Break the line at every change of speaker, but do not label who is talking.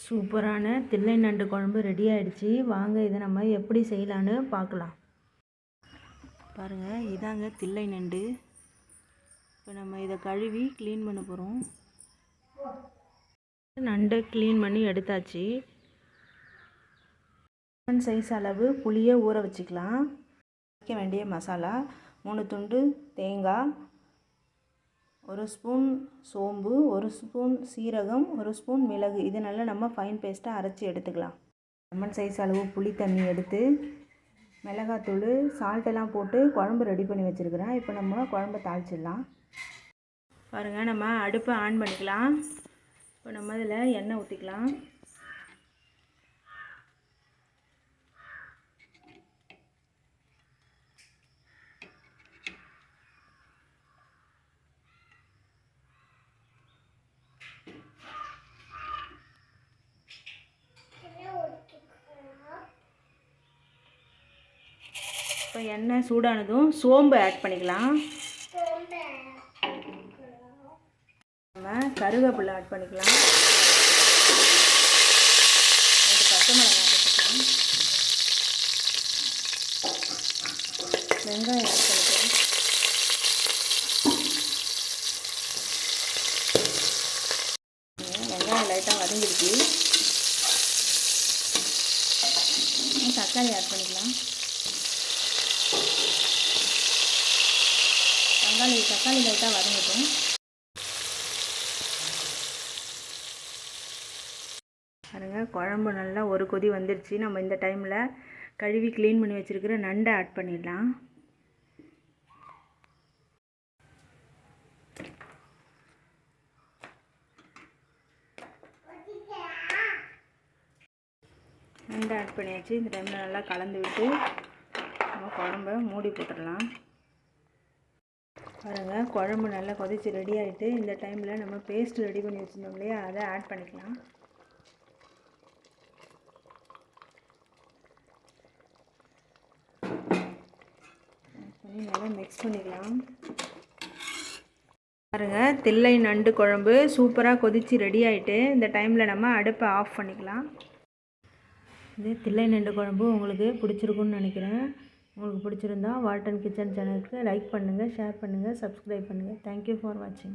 சூப்பரான தில்லை நண்டு குழம்பு ரெடி ஆகிடுச்சி. வாங்க இதை நம்ம எப்படி செய்யலான்னு பார்க்கலாம். பாருங்கள், இதாங்க தில்லை நண்டு. இப்போ நம்ம இதை கழுவி க்ளீன் பண்ண போகிறோம். நண்டை க்ளீன் பண்ணி எடுத்தாச்சு. சைஸ் அளவு புளியை ஊற வச்சுக்கலாம். வைக்க வேண்டிய மசாலா: 3 துண்டு தேங்காய், 1 ஸ்பூன் சோம்பு, 1 ஸ்பூன் சீரகம், 1 ஸ்பூன் மிளகு. இது நல்லா நம்ம ஃபைன் பேஸ்ட்டாக அரைச்சி எடுத்துக்கலாம். லெமன் சைஸ் அளவு புளி தண்ணி எடுத்து மிளகாத்தூள், சால்ட்டெல்லாம் போட்டு குழம்பு ரெடி பண்ணி வச்சுருக்கிறேன். இப்போ நம்ம குழம்பை தாளிச்சிடலாம். பாருங்கள், நம்ம அடுப்பை ஆன் பண்ணிக்கலாம். இப்போ நம்ம இதில் எண்ணெய் ஊற்றிக்கலாம். இப்போ எண்ணெய் சூடானதும் சோம்பு ஆட் பண்ணிக்கலாம். நம்ம கருவேப்பிலை ஆட் பண்ணிக்கலாம். பச்சை மிளகாய் போட்டுக்கலாம். வெங்காயம் ஆட் பண்ணிக்கலாம். வெங்காயம் லைட்டாக வதங்கிடுச்சு. தக்காளி ஆட் பண்ணிக்கலாம். தக்காளி லைட்டாக வதங்கட்டும். பாருங்கள், குழம்பு நல்லா ஒரு கொதி வந்துடுச்சு. நம்ம இந்த டைமில் கழுவி க்ளீன் பண்ணி வச்சுருக்கிற நண்டை ஆட் பண்ணிடலாம். நண்டை ஆட் பண்ணியாச்சு. இந்த டைமில் நல்லா கலந்து விட்டு நம்ம குழம்ப மூடி போட்டுடலாம். பாருங்கள், குழம்பு நல்லா கொதிச்சு ரெடி ஆகிட்டு இந்த டைமில் நம்ம பேஸ்ட் ரெடி பண்ணி வச்சுருந்தோம் இல்லையா, அதை ஆட் பண்ணிக்கலாம். நல்லா மிக்ஸ் பண்ணிக்கலாம். பாருங்கள், தில்லை நண்டு குழம்பு சூப்பராக கொதிச்சு ரெடி ஆகிட்டு இந்த டைமில் நம்ம அடுப்பை ஆஃப் பண்ணிக்கலாம். இது தில்லை நண்டு குழம்பு உங்களுக்கு பிடிச்சிருக்குன்னு நினைக்கிறேன். உங்களுக்கு பிடிச்சிருந்தா வால்டன் கிச்சன் சேனலுக்கு லைக் பண்ணுங்கள், ஷேர் பண்ணுங்கள், சப்ஸ்கிரைப் பண்ணுங்கள். தேங்க்யூ ஃபார் வாட்சிங்.